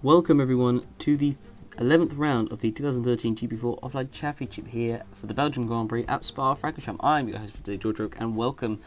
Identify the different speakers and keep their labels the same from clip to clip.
Speaker 1: Welcome everyone to the 11th round of the 2013 GP4 Offline Championship here for the Belgian Grand Prix at Spa-Francorchamps. I'm your host for today, George Rook, and welcome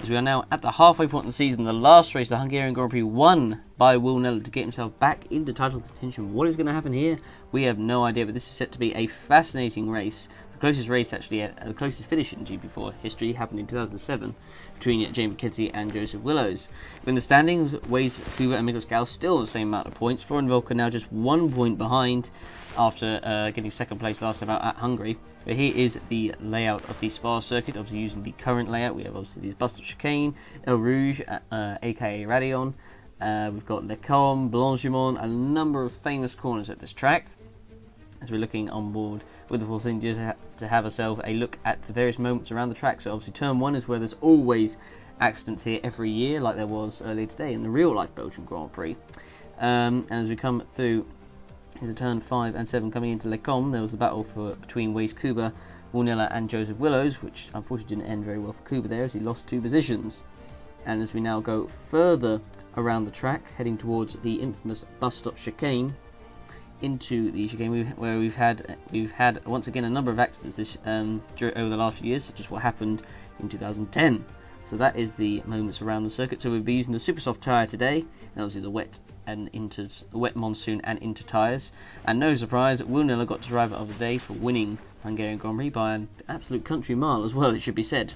Speaker 1: as we are now at the halfway point in the season. The last race, the Hungarian Grand Prix, won by Will Kneller to get himself back into title contention. What is going to happen here? We have no idea, but this is set to be a fascinating race. The closest race, actually, the closest finish in GP4 history happened in 2007 between Jamie McKenzie and Joseph Willows. In the standings, Waze, Hoover and Mikkel Scal still the same amount of points. Florian Volker now just 1 point behind after getting second place last time out at Hungary. But here is the layout of the Spa circuit, obviously using the current layout. We have obviously these bus stop chicane, El Rouge, aka Radion. We've got Le Combe, Blanchimont, a number of famous corners at this track. As we're looking on board with the Force India to have ourselves a look at the various moments around the track. So obviously turn 1 is where there's always accidents here every year, like there was earlier today in the real life Belgian Grand Prix. And as we come through into turn 5 and 7 coming into Le Combe, there was a battle between Waze Kuba, Will Kneller and Joseph Willows, which unfortunately didn't end very well for Kuba there as he lost 2 positions. And as we now go further around the track, heading towards the infamous bus stop chicane, into the chicane where we've had once again a number of accidents over the last few years, such as what happened in 2010. So that is the moments around the circuit. So we'll be using the super soft tyre today, and obviously the wet monsoon and inter tyres. And no surprise, Will Kneller got driver of the day for winning Hungarian Grand Prix by an absolute country mile as well, it should be said.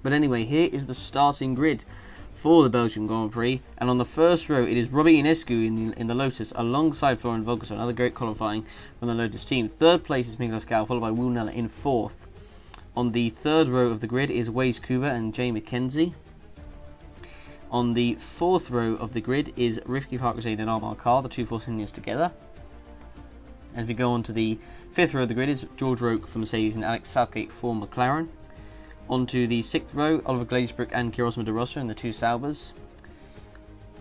Speaker 1: But anyway, here is the starting grid for the Belgian Grand Prix, and on the first row it is Robbie Ionescu in the Lotus alongside Florian Volker, so another great qualifying from the Lotus team. Third place is Mikkel Scal, followed by Will Kneller in 4th. On the third row of the grid is Waze Kuba and Jamie McKenzie. On the 4th row of the grid is Rivki Parkzane and Armar Carr, the two Force Indians together. And if we go on to the 5th row of the grid is George Roke for Mercedes and Alex Southgate for McLaren. Onto the 6th row, Oliver Glazebrook and Kirosma de Rossa and the two Saubers.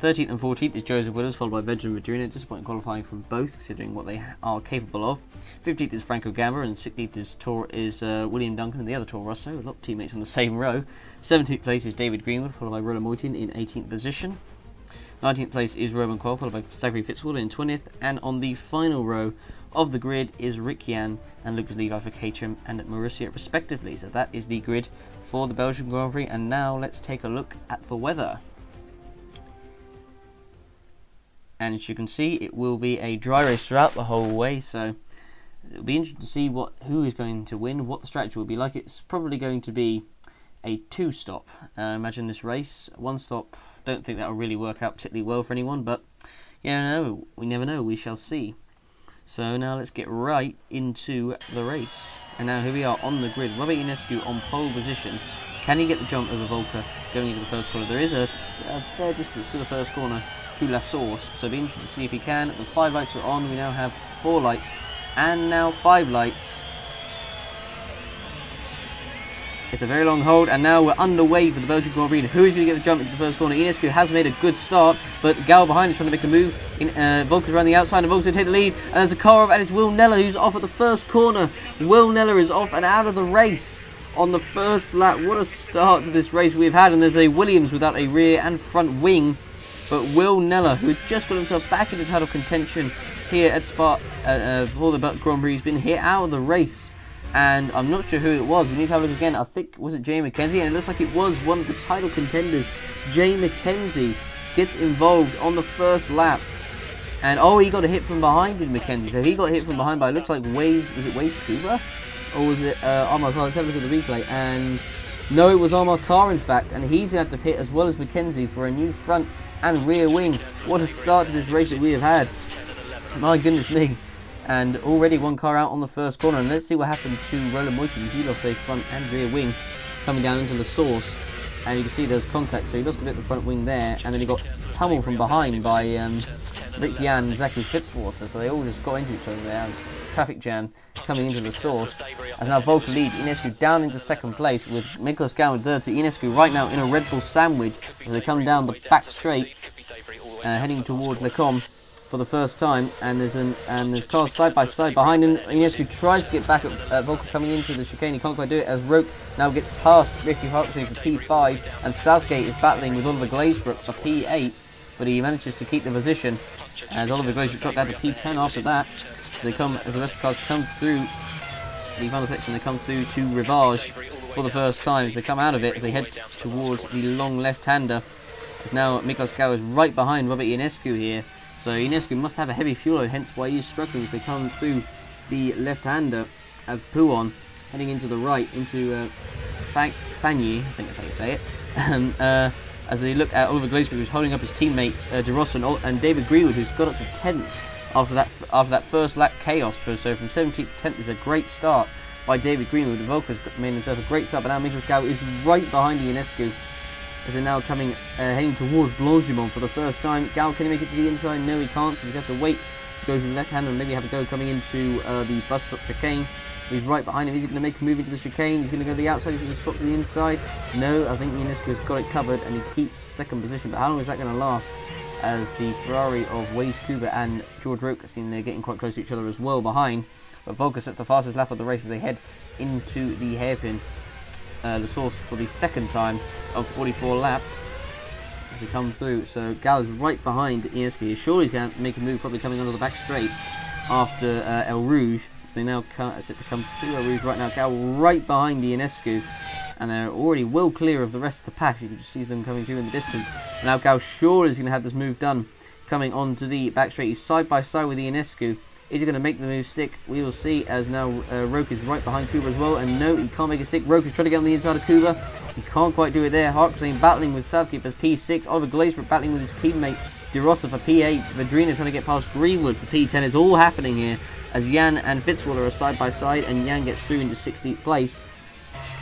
Speaker 1: 13th and 14th is Joseph Willows, followed by Benjamin Madrina. Disappointing qualifying from both, considering what they are capable of. 15th is Franco Gamba, and 16th is William Duncan and the other Toro Rosso. A lot of teammates on the same row. 17th place is David Greenwood, followed by Roland Moitin in 18th position. 19th place is Roman Coyle, followed by Zachary Fitzwater in 20th. And on the final row of the grid is Rick Jan and Lucas Levi for Caterham and Mauricia respectively. So that is the grid for the Belgian Grand Prix, and now let's take a look at the weather. And as you can see, it will be a dry race throughout the whole way, so it'll be interesting to see who is going to win, what the strategy will be like. It's probably going to be a 2-stop. Imagine this race. 1 stop, don't think that will really work out particularly well for anyone, but you know, we never know, we shall see. So now let's get right into the race. And now here we are on the grid. Robert Ionescu on pole position. Can he get the jump over Volker going into the first corner? There is a fair distance to the first corner to La Source, so it'll be interesting to see if he can. The 5 lights are on. We now have 4 lights and now 5 lights. It's a very long hold, and now we're underway for the Belgian Grand Prix. Who is going to get the jump into the first corner? Ionescu has made a good start, but Gal behind is trying to make a move. Volker's around the outside, and Volker's going to take the lead. And there's a car off, and it's Will Kneller who's off at the first corner. Will Kneller is off and out of the race on the first lap. What a start to this race we've had, and there's a Williams without a rear and front wing. But Will Kneller, who had just got himself back into title contention here at Spa for the Grand Prix, has been hit out of the race. And I'm not sure who it was. We need to have a look again. I think, was it Jamie McKenzie? And it looks like it was one of the title contenders. Jamie McKenzie gets involved on the first lap. And oh, he got a hit from behind in McKenzie. So he got hit from behind by, it looks like Waze, was it Waze Kuba? Or was it Armar Carr? Let's have a look at the replay. And no, it was Armar Carr in fact. And he's going to have to pit as well as McKenzie for a new front and rear wing. What a start to this race that we have had. My goodness me. And already 1 car out on the first corner. And let's see what happened to Roland Moitin. He lost a front and rear wing coming down into the Source. And you can see there's contact. So he lost a bit of the front wing there. And then he got pummeled from behind by Rick Jan and Zachary Fitzwater. So they all just got into each other there. Traffic jam coming into the Source. As now Volker leads Ionescu down into second place with Mikkel Scal in third. So Ionescu right now in a Red Bull sandwich as they come down the back straight, heading towards Le Combe for the first time, and there's cars side by side behind him. Ionescu tries to get back at Volker coming into the chicane. He can't quite do it as Roke now gets past Ricky Parkzane for P5, and Southgate is battling with Oliver Glazebrook for P8, but he manages to keep the position. As Oliver Glacier dropped down to P10 after that. As the rest of the cars come through the final section, they come through to Rivage for the first time. As they come out of it, as they head towards the long left-hander. As now Miklos Gau is right behind Robert Ionescu here. So Ionescu must have a heavy fuel load, hence why he's struggling as they come through the left-hander of Pouon, heading into the right, into Fagny, I think that's how you say it. As they look at Oliver Glacier, who's holding up his teammates De Ross and David Greenwood, who's got up to 10th after that first lap chaos. So from 17th to 10th is a great start by David Greenwood. Volker's made himself a great start, but now Miklos Gau is right behind Ionescu as they're now heading towards Blanchimont for the first time. Gau, can he make it to the inside? No, he can't, so he's going to have to wait to go to the left hand and maybe have a go coming into the bus stop chicane. He's right behind him. Is he going to make a move into the chicane? He's going to go to the outside. He's going to swap to the inside. No, I think Ionescu has got it covered and he keeps second position. But how long is that going to last? As the Ferrari of Waze Kuba and George Roque seem they're getting quite close to each other as well behind. But Volker sets the fastest lap of the race as they head into the hairpin. The source for the second time of 44 laps as they come through. So Gau is right behind Ionescu. Surely he's going to make a move, probably coming onto the back straight after El Rouge. So they now set to come through El Rouge right now. Gau right behind Ionescu, and they're already well clear of the rest of the pack. You can just see them coming through in the distance. And now Gau surely is going to have this move done, coming onto the back straight. He's side by side with Ionescu. Is he going to make the move stick? We will see, as now Roque is right behind Kuba as well. And no, he can't make it stick. Roque is trying to get on the inside of Kuba. He can't quite do it there. Harkslane battling with Southgate as P6. Oliver Glacier battling with his teammate De Rossa for P8. Vadrina trying to get past Greenwood for P10. It's all happening here as Jan and Fitzwater are side by side. And Jan gets through into 16th place.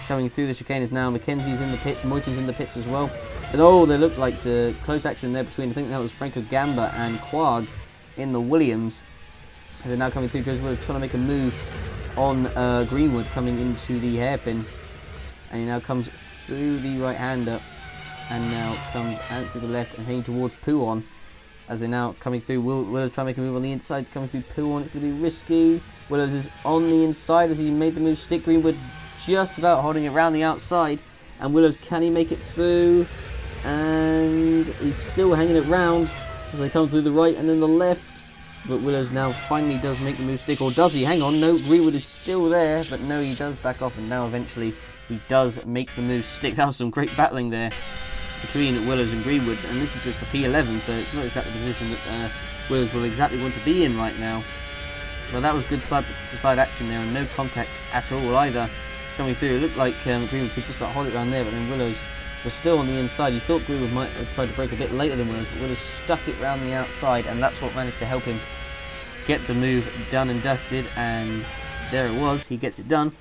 Speaker 1: Coming through the chicane is now Mackenzie's in the pits. Moyton's in the pits as well. And oh, they look like close action there between, I think that was Franco Gamba and Quag in the Williams. They're now coming through. Joseph Williams trying to make a move on Greenwood coming into the hairpin. And he now comes through the right-hander and now comes out through the left and heading towards Pouon. As they're now coming through, Willows trying to make a move on the inside, coming through Pouon. It's going to be risky. Willows is on the inside as he made the move stick. Greenwood just about holding it around the outside. And Willows, can he make it through? And he's still hanging it round as they come through the right and then the left. But Willows now finally does make the move stick, or does he? Hang on, no, Greenwood is still there, but no, he does back off, and now eventually he does make the move stick. That was some great battling there between Willows and Greenwood, and this is just the P11, so it's not exactly the position that Willows will exactly want to be in right now. But that was good side-to-side action there, and no contact at all either. Coming through, it looked like Greenwood could just about hold it around there, but then Willows was still on the inside. You thought Greenwood might have tried to break a bit later than Willows, but Willows stuck it round the outside, and that's what managed to help him get the move done and dusted, and there it was. He gets it done.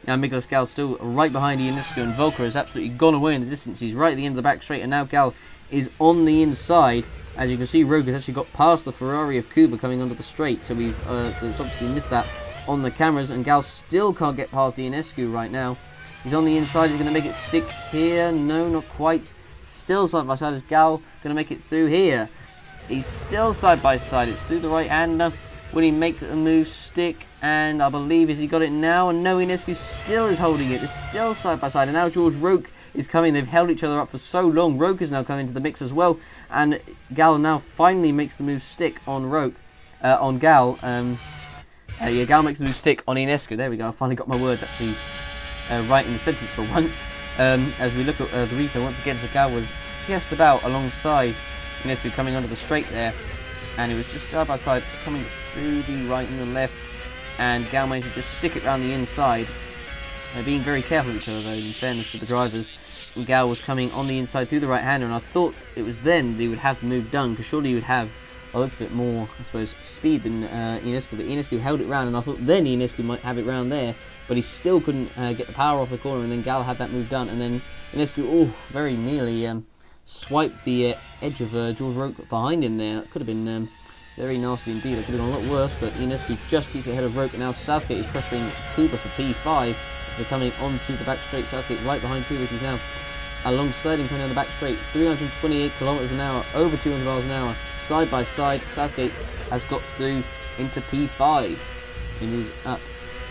Speaker 1: Now Miklos Gau still right behind Ionescu, and Volker has absolutely gone away in the distance. He's right at the end of the back straight, and now Gau is on the inside. As you can see, Rogue has actually got past the Ferrari of Kuba coming onto the straight, so so it's obviously missed that on the cameras, and Gau still can't get past Ionescu right now. He's on the inside. He's going to make it stick here. No, not quite. Still side by side. Is Gau going to make it through here? He's still side by side. It's through the right-hander. Will he make the move stick? And I believe, has he got it now? And no, Ionescu still is holding it. It's still side by side. And now George Roque is coming. They've held each other up for so long. Roque is now coming into the mix as well. And Gau now finally makes the move stick on Roque. On Gau. Yeah, Gau makes the move stick on Ionescu. There we go. I finally got my words actually right in the sentence for once. As we look at the replay once again, so Gau was just about alongside Ionescu coming onto the straight there, and it was just side by side coming through the right and the left, and Gau managed to just stick it round the inside. They're being very careful of each other though, in fairness to the drivers. And Gau was coming on the inside through the right hander, and I thought it was then they would have the move done, because surely you would have a little bit more, I suppose, speed than Ionescu, but Ionescu held it round, and I thought then Ionescu might have it round there, but he still couldn't get the power off the corner, and then Gau had that move done, and then Ionescu, very nearly swiped the edge of George Roque behind him there. That could have been very nasty indeed. It could have been a lot worse, but Ionescu just keeps ahead of Roque, and now Southgate is pressuring Kuba for P5 as they're coming onto the back straight. Southgate right behind Kuba, who's now alongside him coming down the back straight. 328 kilometers an hour, over 200 miles an hour. Side by side, Southgate has got through into P5. He moves up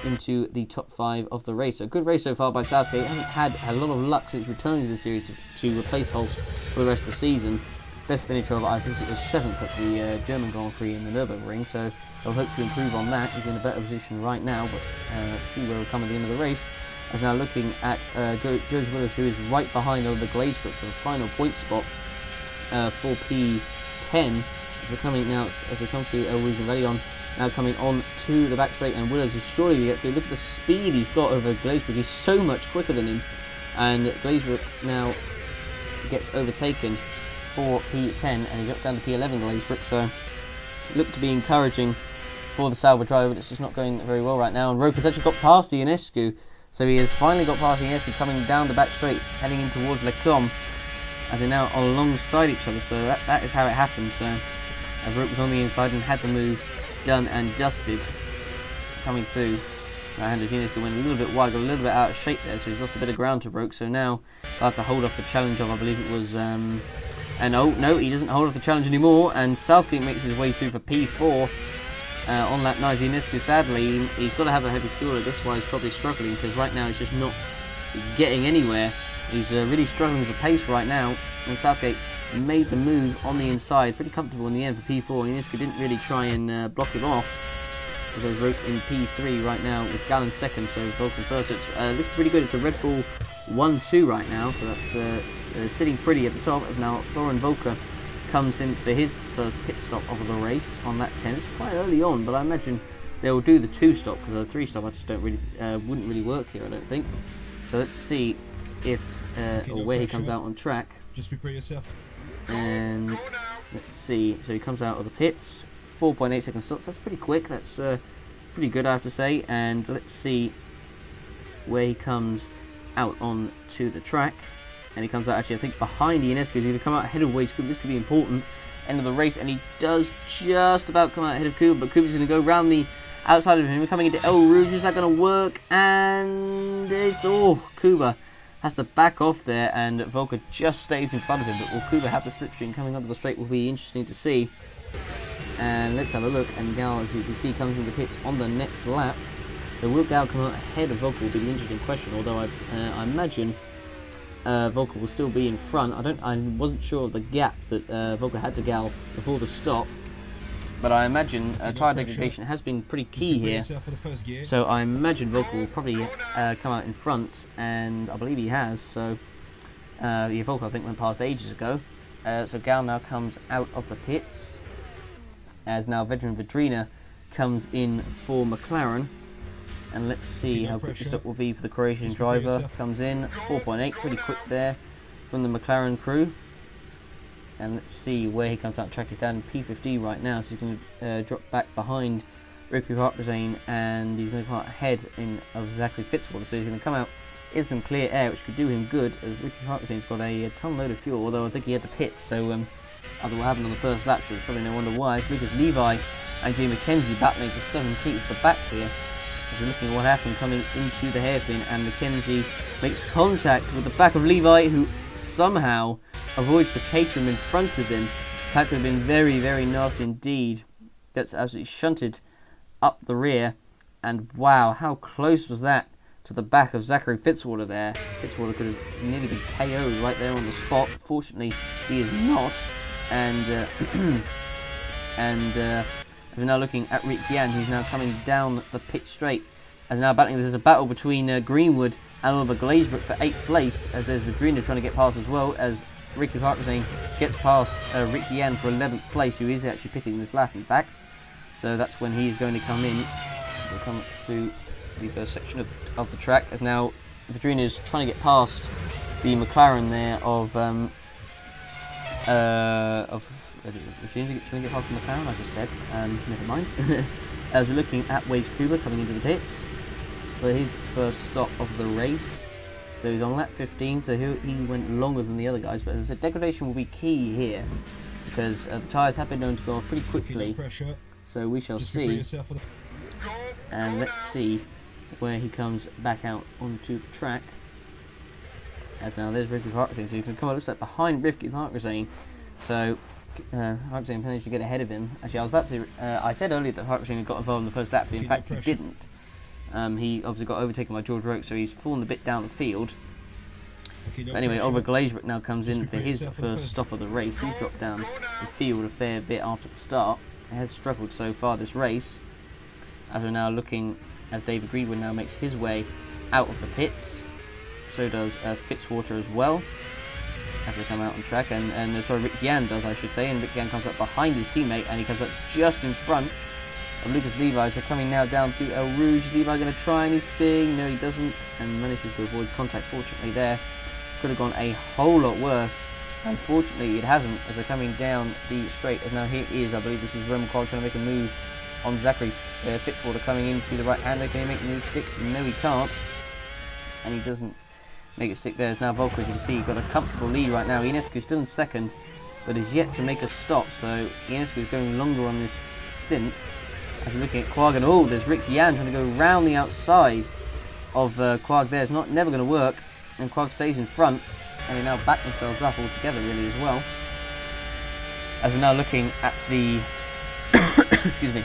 Speaker 1: into the top 5 of the race. So a good race so far by Southgate. Hasn't had a lot of luck since returning to the series to replace Holst for the rest of the season. best finish of, I think it was 7th at the German Grand Prix in the Nürburgring, so they'll hope to improve on that. He's in a better position right now, but let's see where we'll come at the end of the race. As now looking at Joseph Willis, who is right behind Oliver Glazebrook for the final point spot for P10. As they come through El Rouge and Vallon, now coming on to the back straight, and Willis is surely to get through. Look at the speed he's got over Glazebrook. He's so much quicker than him, and Glazebrook now gets overtaken for P10, and he got down to P11 Glazebrook, so looked to be encouraging for the Sauber driver, but it's just not going very well right now. And Roker's actually got past Ionescu, so he has finally got past Ionescu, coming down the back straight, heading in towards Le Clom, as they're now alongside each other. So that is how it happened. So as Roke was on the inside and had the move done and dusted, coming through. Ionescu went a little bit wide, got a little bit out of shape there, so he's lost a bit of ground to Roke. So now they'll have to hold off the challenge of, I believe it was, and oh no, he doesn't hold off the challenge anymore, and Southgate makes his way through for P4 on that night. Ionescu, sadly, he's got to have a heavy fueler. That's why he's probably struggling, because right now he's just not getting anywhere. He's really struggling with the pace right now, and Southgate made the move on the inside, pretty comfortable in the end for P4. Ionescu didn't really try and block him off, as there's Roke in P3 right now with Gallon second, so Vulcan first. So it's looking pretty good. It's a Red Bull 1-2 right now, so that's sitting pretty at the top, as now Florian Volker comes in for his first pit stop of the race on that 10. It's quite early on, but I imagine they'll do the 2 stop, because the 3 stop I just don't really wouldn't really work here, I don't think. So let's see if or where he comes out on track.
Speaker 2: Just prepare yourself.
Speaker 1: And let's see. So he comes out of the pits, 4.8 second stops. That's pretty quick. That's pretty good, I have to say. And let's see where he comes out on to the track. And he comes out actually, I think, behind Ionescu. He's going to come out ahead of Wade Cooper. This could be important. End of the race, and he does just about come out ahead of Cooper, but Cooper's going to go round the outside of him. We're coming into El Rouge. Is that going to work? And it's Cooper has to back off there, and Volker just stays in front of him. But will Cooper have the slipstream coming onto the straight? Will be interesting to see. And let's have a look. And Gal, as you can see, comes into the pits on the next lap. So will Gal come out ahead of Volker will be the interesting question. Although I imagine Volker will still be in front. I wasn't sure of the gap that Volker had to Gal before the stop. But I imagine tyre degradation has been pretty key here. So I imagine Volker will probably come out in front, and I believe he has. So Volker, I think, went past ages ago. So Gal now comes out of the pits, as now veteran Vedrina comes in for McLaren. And let's see how quick the stop will be for the Croatian driver. Comes in, 4.8, pretty quick there from the McLaren crew. And let's see where he comes out. Track is down in P15 right now, so he's going to drop back behind Ricky Hartrazane, and he's going to come out ahead of Zachary Fitzwater. So he's going to come out in some clear air, which could do him good, as Ricky Hartrazane's got a ton load of fuel, although I think he had to pit, so after what happened on the first lap, so there's probably no wonder why. It's Lucas Levi and Jay McKenzie battling for 17th at the back here. As we're looking at what happened coming into the hairpin, and McKenzie makes contact with the back of Levi, who somehow avoids the Caterham in front of him. That could have been very, very nasty indeed. Gets absolutely shunted up the rear, and wow, how close was that to the back of Zachary Fitzwater there. Fitzwater could have nearly been KO'd right there on the spot. Fortunately, he is not, and we're now looking at Rick Yan, who's now coming down the pit straight. As now battling, there's a battle between Greenwood and Oliver Glazebrook for 8th place, as there's Vedrina trying to get past as well, as Ricky Hartrazane gets past Rick Yan for 11th place, who is actually pitting this lap, in fact. So that's when he's going to come in, as they come through the first section of the track, as now Vedrina is trying to get past the McLaren there of Virginia trying to get past the McLaren, I just said. Never mind. As we're looking at Waze Kuba coming into the pits for his first stop of the race. So he's on lap 15, so he went longer than the other guys. But as I said, degradation will be key here, because the tyres have been known to go off pretty quickly. So we shall see. And let's see where he comes back out onto the track. As now there's Ricky Hartrazane, so you can come, it looks like behind Ricky Hartrazane. So Hartrazane managed to get ahead of him. Actually, I was about to I said earlier that Hartrazane had got involved in the first lap, but in fact he didn't. He obviously got overtaken by George Roke, so he's fallen a bit down the field. But anyway, Oliver Glazebrook now comes in for his first stop of the race. He's dropped down the field a fair bit after the start. He has struggled so far this race. As we're now looking, as David Greenwood now makes his way out of the pits. So does Fitzwater as well, as they come out on track. And sorry, Rick Yan does, I should say. And Rick Yan comes up behind his teammate, and he comes up just in front of Lucas Levi. So coming now down through El Rouge. Is Levi going to try anything? No, he doesn't, and manages to avoid contact, fortunately, there. Could have gone a whole lot worse. Unfortunately, it hasn't, as they're coming down the straight. As now here is, I believe this is Roman Quagg trying to make a move on Zachary Fitzwater coming into the right hander. Can he make the move stick? No, he can't. And he doesn't make it stick there. As now Volker, as you can see, got a comfortable lead right now. Ionescu still in second, but is yet to make a stop. So Ionescu is going longer on this stint. As we're looking at Quagg, and oh, there's Rick Yan trying to go round the outside of Quagg there. It's never going to work. And Quagg stays in front, and they now back themselves up all together really as well. As we're now looking at the excuse me,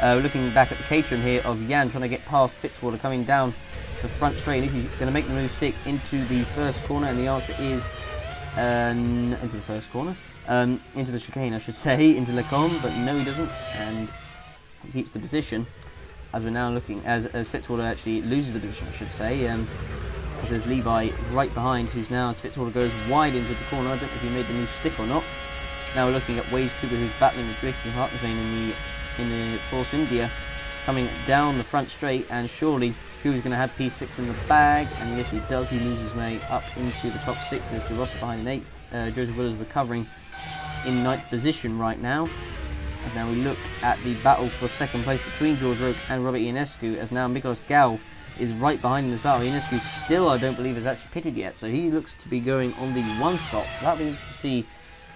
Speaker 1: we're looking back at the Caterham here of Yan trying to get past Fitzwater coming down the front straight. Is he going to make the move stick into the first corner? And the answer is into the first corner, into the chicane I should say, into Lecombe, but no he doesn't, and he keeps the position. As we're now looking, as Fitzwater actually loses the position I should say, as there's Levi right behind, who's now, as Fitzwater goes wide into the corner. I don't know if he made the move stick or not. Now we're looking at Waze Cooper, who's battling with Ricky Hartzane in the Force India, coming down the front straight, and surely Cooper's going to have P6 in the bag, and yes he does. He loses his way up into the top 6. There's DeRossa behind in 8th. Joseph Willis recovering in 9th position right now. As now we look at the battle for second place between George Roque and Robert Ionescu, as now Miklos Gal is right behind in this battle. Ionescu still, I don't believe, has actually pitted yet, so he looks to be going on the 1 stop, so that'll be interesting to see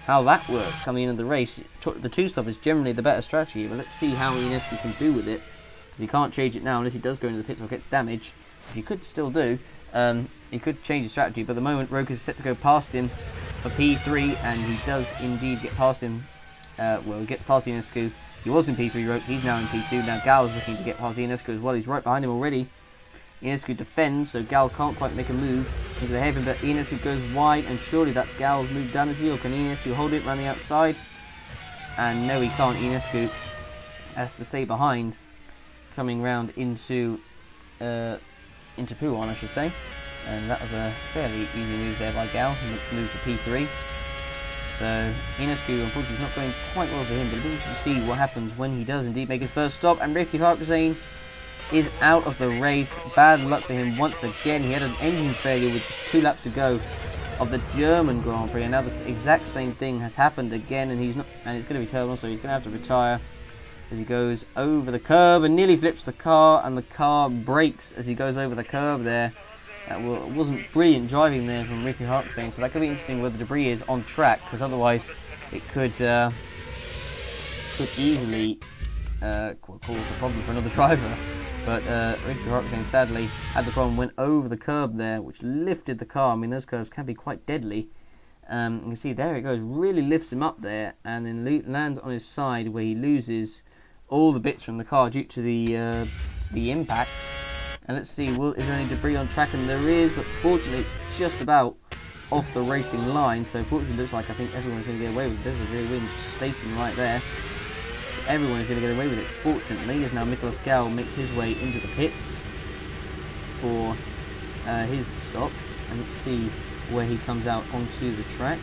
Speaker 1: how that works coming into the race. The 2 stop is generally the better strategy, but let's see how Ionescu can do with it, because he can't change it now unless he does go into the pits or gets damage, which he could still do. He could change his strategy, but at the moment Roque is set to go past him for P3, and he does indeed get past him. Get past Ionescu. He was in P3 Roque, he's now in P2. Now Gal is looking to get past Ionescu as well. He's right behind him already. Ionescu defends, so Gal can't quite make a move into the hairpin, but Ionescu goes wide, and surely that's Gal's move down, is he? Or can Ionescu hold it around the outside? And no, he can't. Ionescu has to stay behind, coming round into Pouan, I should say. And that was a fairly easy move there by Gal. He makes the move for P3. So Ionescu, unfortunately, is not going quite well for him, but we can see what happens when he does indeed make his first stop. And Ricky Hartzane is out of the race. Bad luck for him once again. He had an engine failure with just 2 laps to go of the German Grand Prix, and now the exact same thing has happened again, and it's going to be terrible, so he's going to have to retire as he goes over the curb and nearly flips the car, and the car brakes as he goes over the curb there. That wasn't brilliant driving there from Ricky Hartzane, so that could be interesting where the debris is on track, because otherwise it could easily cause a problem for another driver. But Ricky Hartzane sadly had the problem, went over the curb there, which lifted the car. I mean, those curves can be quite deadly. You can see there it goes, really lifts him up there, and then lands on his side where he loses all the bits from the car due to the impact. And let's see, is there any debris on track? And there is, but fortunately it's just about off the racing line. So fortunately it looks like I think everyone's going to get away with it. There's a rear wing just stationed right there. Everyone is going to get away with it, fortunately, as now Miklos Gal makes his way into the pits for his stop. And let's see where he comes out onto the track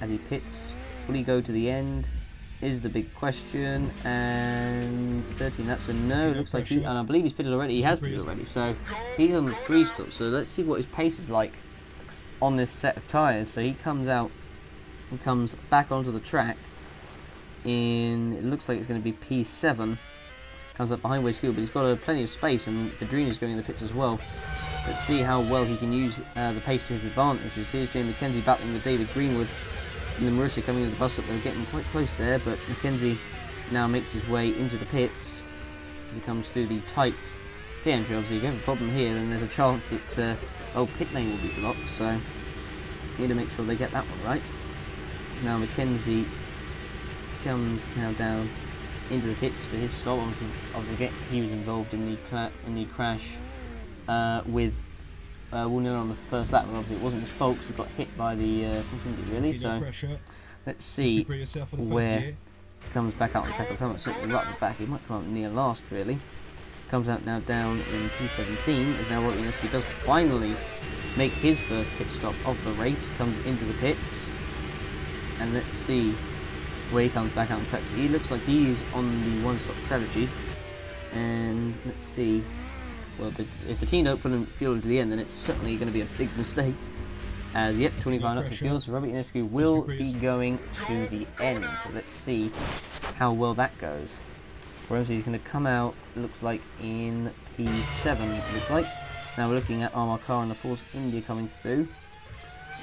Speaker 1: as he pits. Will he go to the end? Is the big question. And 13, that's a no. Looks like and I believe he's pitted already. He has pitted already, so he's on the 3 stop. So let's see what his pace is like on this set of tyres. So he comes out, he comes back onto the track. It looks like it's going to be P7. Comes up behind Waze Cooper, but he's got plenty of space, and Vidrina's going in the pits as well. Let's see how well he can use the pace to his advantage. Here's James McKenzie battling with David Greenwood. And then Marussia coming into the bus stop. They're getting quite close there, but McKenzie now makes his way into the pits as he comes through the tight pit entry. Obviously, if you have a problem here, then there's a chance that pit lane will be blocked, so you need to make sure they get that one right. Now McKenzie comes now down into the pits for his stop. Obviously he was involved in the crash with 1-0 on the first lap, but obviously it wasn't his fault because he got hit by the really. So let's see where he comes back out on track. He'll come out certainly right at the back. He might come out near last really. Comes out now down in P17 as now Robert Yaneski does finally make his first pit stop of the race. Comes into the pits, and let's see where he comes back out on track. So he looks like he is on the one-stop strategy, and let's see. Well, if the team don't put fuel into the end, then it's certainly going to be a big mistake. As yep, 25 knots of fuel, so Robert Yaneski will be going to the end. So let's see how well that goes. Whereas he's going to come out, it looks like, in P7, it looks like. Now we're looking at Armar Car and the Force India coming through.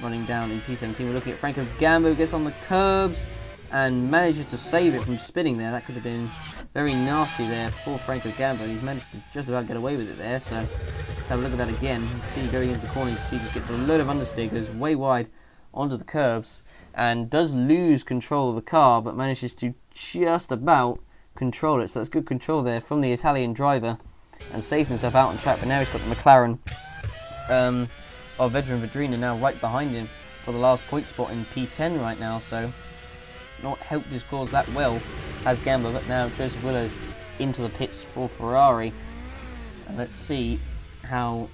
Speaker 1: Running down in P17, we're looking at Franco Gambo, who gets on the curbs and manages to save it from spinning there. That could have been very nasty there for Franco Gambo. He's managed to just about get away with it there, so let's have a look at that again. See going into the corner, you can see he just gets a load of understeer, goes way wide onto the curbs, and does lose control of the car, but manages to just about control it. So that's good control there from the Italian driver, and saves himself out on track. But now he's got the McLaren of veteran Vedrina now right behind him for the last point spot in P10 right now, so not helped his cause that well as Gamba. But now Joseph Willows into the pits for Ferrari, and let's see how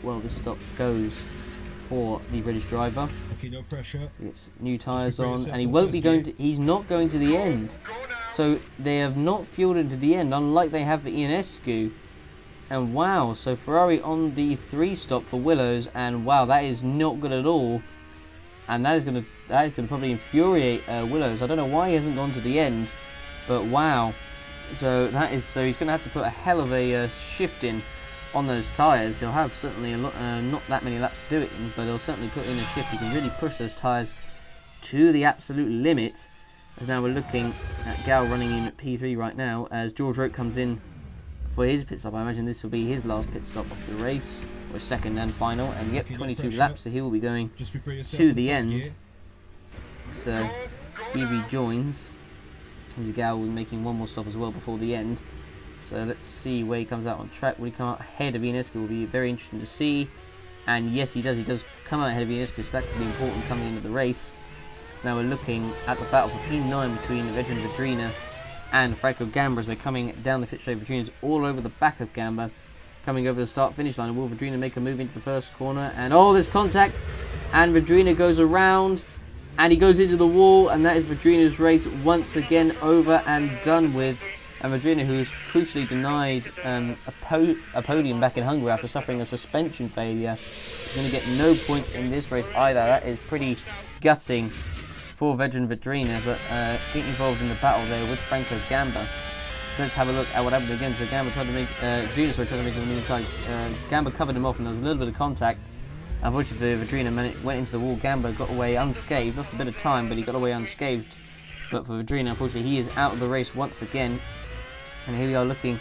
Speaker 1: well this stop goes for the British driver.
Speaker 2: Okay, no pressure.
Speaker 1: He gets new tyres on, and he won't be going to. He's not going to the end, so they have not fueled into the end, unlike they have for Ionescu. And wow, so Ferrari on the 3 stop for Willows, and wow, that is not good at all. And that is going to probably infuriate Willows. I don't know why he hasn't gone to the end, but wow. So he's going to have to put a hell of a shift in on those tyres. He'll have certainly not that many laps to do it in, but he'll certainly put in a shift. He can really push those tyres to the absolute limit. As now we're looking at Gal running in at P3 right now, as George Roque comes in for his pit stop. I imagine this will be his last pit stop of the race, or second and final, and yep, 22 laps, so he will be going to the end. So he rejoins. Gal will be making one more stop as well before the end. So let's see where he comes out on track. Will he come out ahead of Ionescu? Will be very interesting to see. And yes, he does. He does come out ahead of Ionescu, so that could be important coming into the race. Now we're looking at the battle for P9 between the veteran Vedrina and Franco Gamba as they're coming down the pit straight. Vedrina's all over the back of Gamba, coming over the start-finish line. Will Vedrina make a move into the first corner? And oh, there's contact, and Vedrina goes around, and he goes into the wall, and that is Vedrina's race once again over and done with. And Vedrina, who was crucially denied a podium back in Hungary after suffering a suspension failure, is going to get no points in this race either. That is pretty gutting for veteran Vedrina, but getting involved in the battle there with Franco Gamba. Let's have a look at what happened again. So Gamba tried to make Vedrina tried to make him on the inside. Gamba covered him off, and there was a little bit of contact. Unfortunately, Vedrina went into the wall. Gamba got away unscathed. Lost a bit of time, but he got away unscathed. But for Vedrina, unfortunately, he is out of the race once again. And here we are looking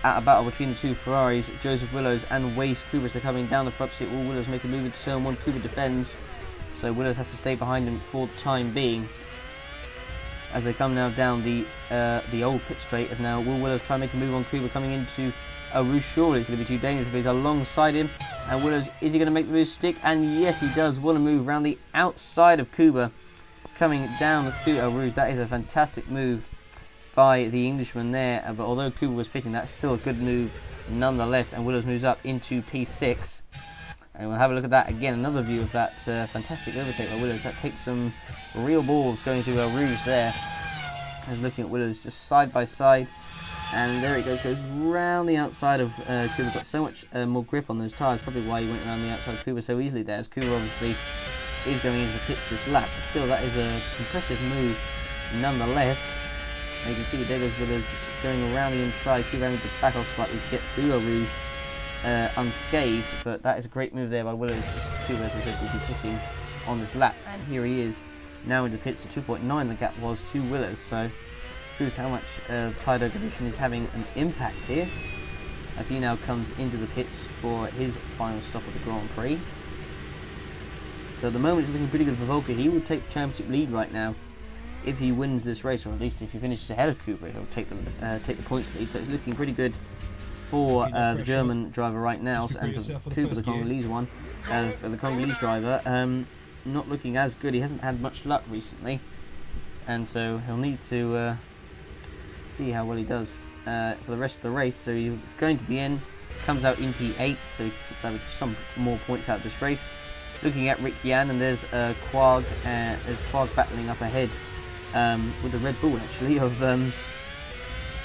Speaker 1: at a battle between the two Ferraris, Joseph Willows and Wace Kubas. They're coming down the front seat. All Willows make a move into turn 1. Kuba defends, so Willows has to stay behind him for the time being. As they come now down the old pit straight, as now Will Willows try and make a move on Kuba coming into Rouge. Surely it's going to be too dangerous, but he's alongside him. And Willows, is he going to make the move stick? And yes, he does. Want to move around the outside of Kuba, coming down through Rouge. That is a fantastic move by the Englishman there, but although Kuba was pitting, that's still a good move nonetheless. And Willows moves up into P6, and we'll have a look at that again, another view of that fantastic overtake by Willows. That takes some real balls going through Rouge there. I was looking at Willows just side by side, and there it goes round the outside of Kuba. Got so much more grip on those tyres, probably why he went around the outside of Kuba so easily there, as Kuba obviously is going into the pits this lap, but still that is an impressive move nonetheless. And you can see with Dego's Willows just going around the inside, Kuba having to back off slightly to get through Rouge unscathed, but that is a great move there by Willows, as Kuba, as I said, will be pitting on this lap. And here he is now in the pits, so 2.9 the gap was to Willows, so proves how much tyre degradation is having an impact here, as he now comes into the pits for his final stop of the Grand Prix. So at the moment it's looking pretty good for Volker. He would take the championship lead right now if he wins this race, or at least if he finishes ahead of Kuba, he'll take the points lead. So it's looking pretty good for the German driver right now, and for Cooper, the Congolese one, for the Congolese driver, not looking as good. He hasn't had much luck recently, and so he'll need to see how well he does for the rest of the race. So he's going to the end, comes out in P8, so he can have some more points out of this race. Looking at Rick Jan, and there's Quag battling up ahead with the Red Bull actually of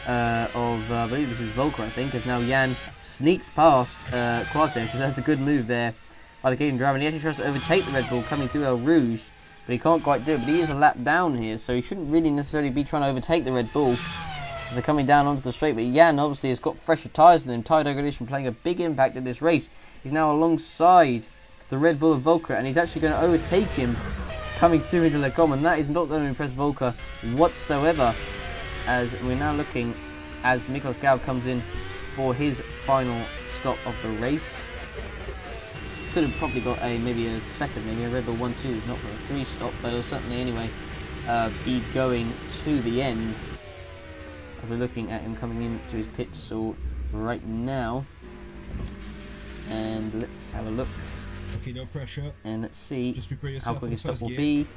Speaker 1: I believe this is Volker, I think, as now Jan sneaks past Quag there, so that's a good move there by the Canadian driver, and he actually tries to overtake the Red Bull coming through El Rouge, but he can't quite do it. But he is a lap down here, so he shouldn't really necessarily be trying to overtake the Red Bull as they're coming down onto the straight. But Jan obviously has got fresher tyres than him, tyre degradation playing a big impact in this race. He's now alongside the Red Bull of Volker, and he's actually going to overtake him coming through into Le Gomme, and that is not going to impress Volker whatsoever, as we're now looking as Miklos Gau comes in for his final stop of the race. Could have probably got maybe a second, maybe a Red Bull 1-2, not for a 3 stop, but it'll certainly anyway be going to the end as we're looking at him coming into his pit stall right now. And let's have a look.
Speaker 2: Okay, no pressure.
Speaker 1: And let's see how quick his stop will be.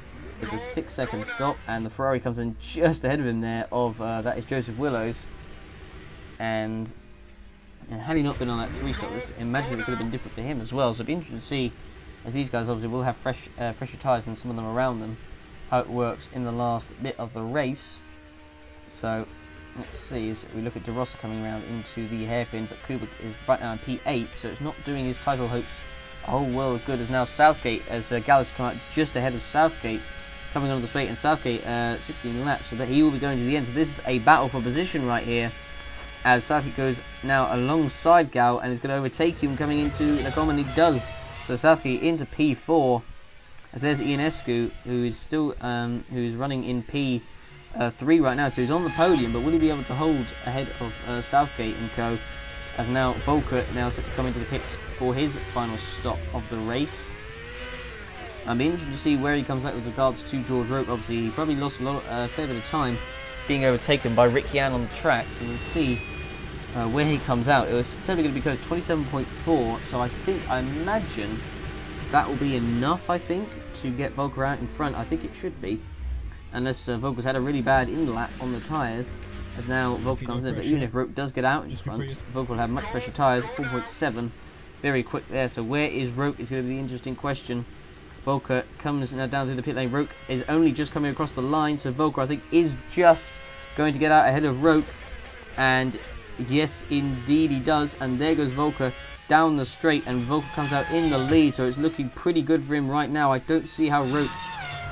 Speaker 1: It's a 6-second stop, and the Ferrari comes in just ahead of him there. That is Joseph Willows, and had he not been on that 3 stop, imagine it could have been different for him as well. So it'll be interesting to see, as these guys obviously will have fresher tyres than some of them around them, how it works in the last bit of the race. So let's see, as we look at De Rossa coming around into the hairpin, but Kuba is right now in P8, so it's not doing his title hopes a whole world of good, as now Southgate, as Gallus come out just ahead of Southgate coming onto the straight, and Southgate 16 laps, so that he will be going to the end. So this is a battle for position right here, as Southgate goes now alongside Gal and is going to overtake him coming into Le Gomme, and he does. So Southgate into P4, as there's Ionescu, who is still who's running in P3 right now, so he's on the podium, but will he be able to hold ahead of Southgate and co? As now Volker now set to come into the pits for his final stop of the race. I'll be interested to see where he comes out with regards to George Roke. Obviously, he probably lost a fair bit of time being overtaken by Rick Jan on the track, so we'll see where he comes out. It was certainly going to be close, 27.4, so I imagine that will be enough, I think, to get Volker out in front. I think it should be, unless Volker's had a really bad in-lap on the tyres, as now Volker comes in. But even if Roke does get out in front, Volker will have much fresher tyres, 4.7, very quick there. So where is Roke is going to be the interesting question. Volker comes now down through the pit lane. Roke is only just coming across the line, so Volker, I think, is just going to get out ahead of Roke. And yes, indeed he does. And there goes Volker down the straight, and Volker comes out in the lead, so it's looking pretty good for him right now. I don't see how Roke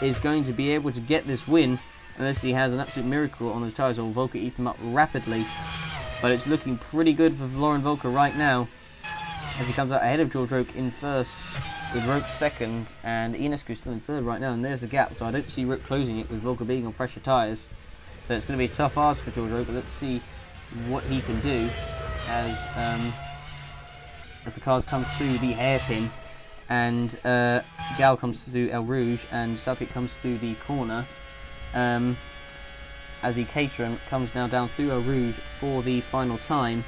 Speaker 1: is going to be able to get this win unless he has an absolute miracle on his tyres, or Volker eats them up rapidly. But it's looking pretty good for Lauren Volker right now, as he comes out ahead of George Roke in first, with Roke second, and Ionescu still in third right now, and there's the gap. So I don't see Roke closing it with Volker being on fresher tyres. So it's going to be a tough ask for George Roke, but let's see what he can do as the cars come through the hairpin, and Gal comes through El Rouge, and Southgate comes through the corner. As the Caterham comes now down through El Rouge for the final time,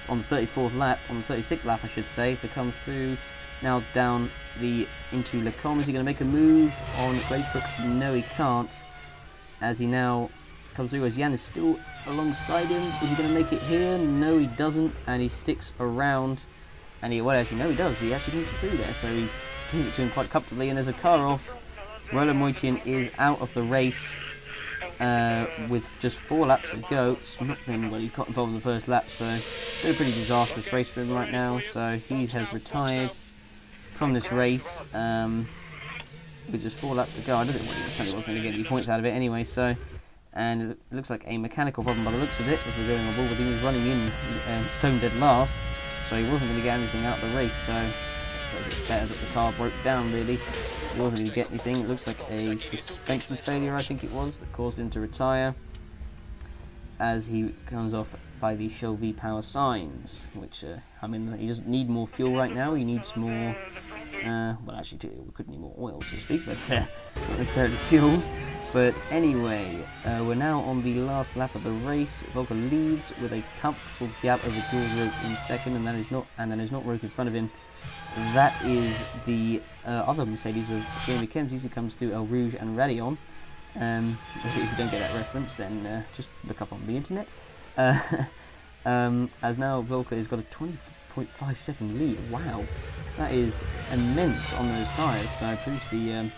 Speaker 1: on the 34th lap, on the 36th lap I should say. They come through now down into Le Gomme. Is he going to make a move on Glazebrook? No, he can't, as he now comes through, as Jan is still alongside him. Is he going to make it here? No, he doesn't, and he sticks around, and he does. He actually makes it through there, so he gave it to him quite comfortably, and there's a car off. Roland Moitian is out of the race with just 4 laps to go. It's not been well, he got involved in the first lap, so it's been a pretty disastrous race for him right now. So he has retired from this race with just 4 laps to go. I don't think he wasn't going to get any points out of it anyway. So, and it looks like a mechanical problem by the looks of it as we're going on board with him. He was running in stone dead last, so he wasn't going to get anything out of the race. So I suppose it's better that the car broke down, really. He wasn't going to get anything. It looks like a suspension failure, I think it was, that caused him to retire, as he comes off by the Shell V power signs, which, he doesn't need more fuel right now. He needs more Well, actually, we could need more oil, so to speak, but not necessarily fuel. But anyway, we're now on the last lap of the race. Volker leads with a comfortable gap over George Roke in second, and then is not Roke in front of him. That is the other Mercedes of Jamie Mackenzie's, who comes through El Rouge and Rayon. If you don't get that reference, then just look up on the internet. As now Volker has got a 20.5 second lead. Wow, that is immense on those tyres. So it proves the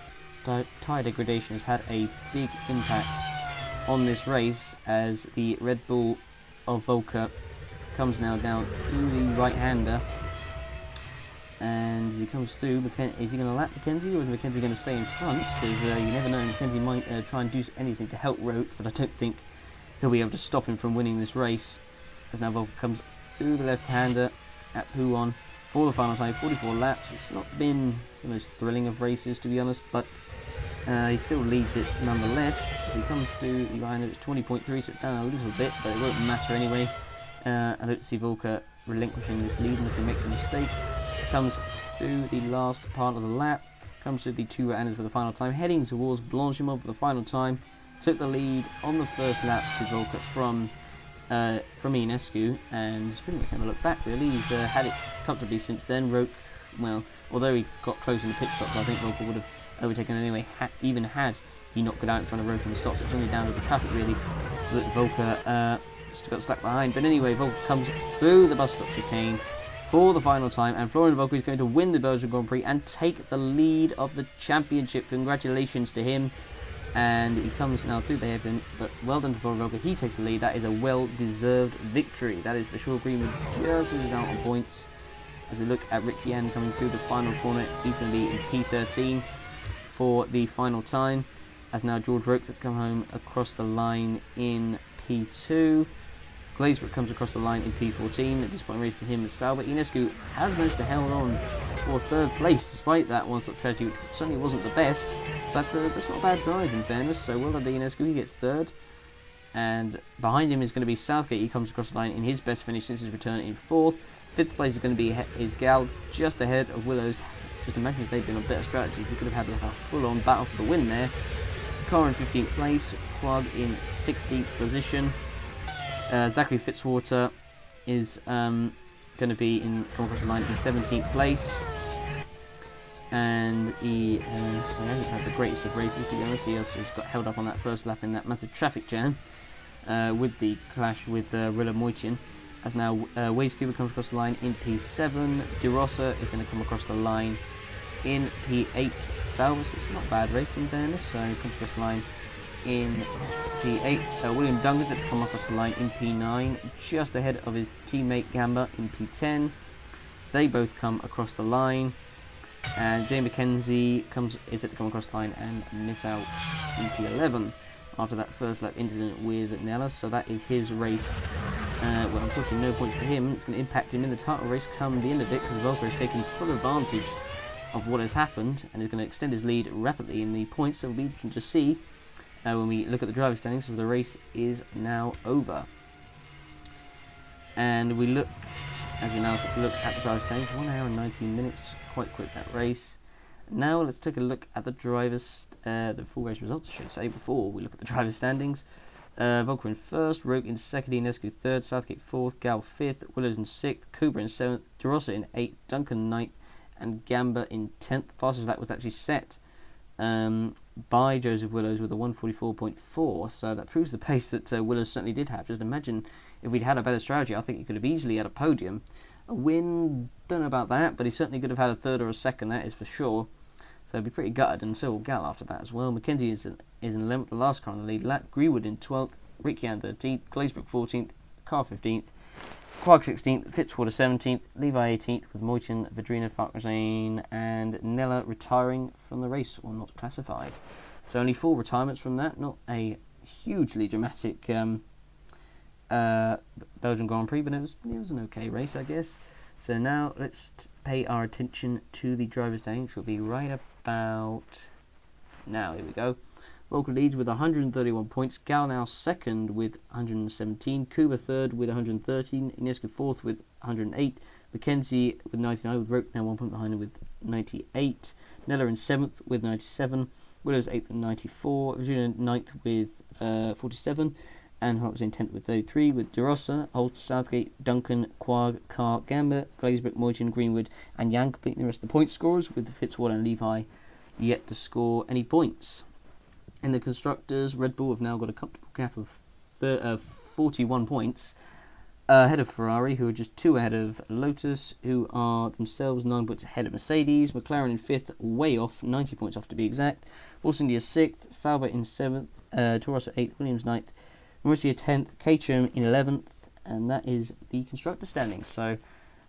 Speaker 1: tyre degradation has had a big impact on this race, as the Red Bull of Volker comes now down through the right-hander. And as he comes through, is he going to lap Mackenzie, or is Mackenzie going to stay in front? Because you never know, Mackenzie might try and do anything to help Roke, but I don't think he'll be able to stop him from winning this race. As now Volker comes through the left-hander at Pouhon for the final time, 44 laps. It's not been the most thrilling of races, to be honest, but he still leads it nonetheless. As he comes through the right-hander, it's 20.3, so it's down a little bit, but it won't matter anyway. I don't see Volker relinquishing this lead unless he makes a mistake. Comes through the last part of the lap, comes through the two right-handers for the final time, heading towards Blanchimont for the final time. Took the lead on the first lap to Volker from Ionescu, and he's pretty much never looked back really. He's had it comfortably since then. Roke, well, although he got close in the pit stops, I think Volker would have overtaken anyway, even had he not got out in front of Roke in the stops. It's only down to the traffic really that Volker just got stuck behind. But anyway, Volker comes through the bus stop chicane for the final time, and Florian Volker is going to win the Belgian Grand Prix and take the lead of the championship. Congratulations to him. And he comes now through the hairpin, but well done to Florian Volker. He takes the lead. That is a well-deserved victory. That is for sure. Greenwood just misses out on points. As we look at Rick Yan coming through the final corner, he's going to be in P13 for the final time. As now George Roke has come home across the line in P2. Glazebrook comes across the line in P14. A disappointing race for him as Sauber. Ionescu has managed to hold on for third place despite that one-stop strategy, which certainly wasn't the best. That's not a bad drive in fairness, so well done to Ionescu. He gets third. And behind him is going to be Southgate. He comes across the line in his best finish since his return in fourth. Fifth place is going to be Gal, just ahead of Willows. Just imagine if they'd been on better strategies. We could have had like a full-on battle for the win there. Carr in 15th place. Quag in 16th position. Zachary Fitzwater is going to be come across the line in 17th place, and he hasn't had the greatest of races, to be honest. He also got held up on that first lap in that massive traffic jam with the clash with Rilla Moitian. As now Waze Cuba comes across the line in P7. De Rossa is going to come across the line in P8. Salvas, it's not a bad race in fairness, so he comes across the line in P8. William Duncan's had to come across the line in P9, just ahead of his teammate Gamba in P10. They both come across the line, and Jay Mackenzie is set to come across the line and miss out in P11 after that first lap incident with Nella. So that is his race. Well, unfortunately, no points for him. It's going to impact him in the title race come the end of it, because Volker has taken full advantage of what has happened and is going to extend his lead rapidly in the points. So it'll be interesting to see when we look at the driver standings, as the race is now over. And we look, as we now start to look at the driver standings, 1 hour and 19 minutes, quite quick that race. Now let's take a look at the drivers, the full race results I should say, before we look at the driver standings. Volker in first, Roke in second, Ionescu third, Southgate fourth, Gal fifth, Willows in sixth, Cooper in seventh, De Rossa in eighth, Duncan ninth, and Gamba in 10th. Fastest lap was actually set by Joseph Willows with a 144.4, so that proves the pace that Willows certainly did have. Just imagine if we'd had a better strategy, I think he could have easily had a podium. A win, don't know about that, but he certainly could have had a third or a second, that is for sure. So he'd be pretty gutted, and so will Gal after that as well. Mackenzie is in 11th, the last car on the lead lap. Greenwood in 12th, Riccian 13th, Glazebrook 14th, Carr 15th, Quag 16th, Fitzwater 17th, Levi 18th, with Moitin, Vedrina, Farkazane and Nella retiring from the race, or not classified. So only 4 retirements from that, not a hugely dramatic Belgian Grand Prix, but it was an okay race, I guess. So now let's pay our attention to the driver's standings, which will be right about now. Here we go. Volker leads with 131 points. Gal now second with 117. Kuba third with 113. Ionescu fourth with 108. Mackenzie with 99, with Roke now 1 point behind him with 98, Nella in 7th with 97, Willows 8th with 94, Virginia 9th with 47, and Hart was in 10th with 33, with DeRossa, Holt, Southgate, Duncan, Quag, Carr, Gambit, Glazebrook, Moyton, Greenwood, and Yang completing the rest of the point scorers, with Fitzwater and Levi yet to score any points. In the Constructors, Red Bull have now got a comfortable gap of 41 points, ahead of Ferrari, who are just 2 ahead of Lotus, who are themselves 9 points ahead of Mercedes. McLaren in 5th, way off, 90 points off to be exact. Force India 6th, Sauber in 7th, Toro 8th, Williams 9th, Marussia 10th, Caterham in 11th, and that is the Constructor standings. So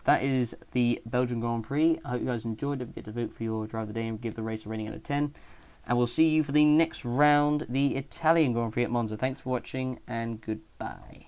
Speaker 1: that is the Belgian Grand Prix. I hope you guys enjoyed it. Get to vote for your driver of the day and give the race a rating out of 10. And we'll see you for the next round, the Italian Grand Prix at Monza. Thanks for watching, and goodbye.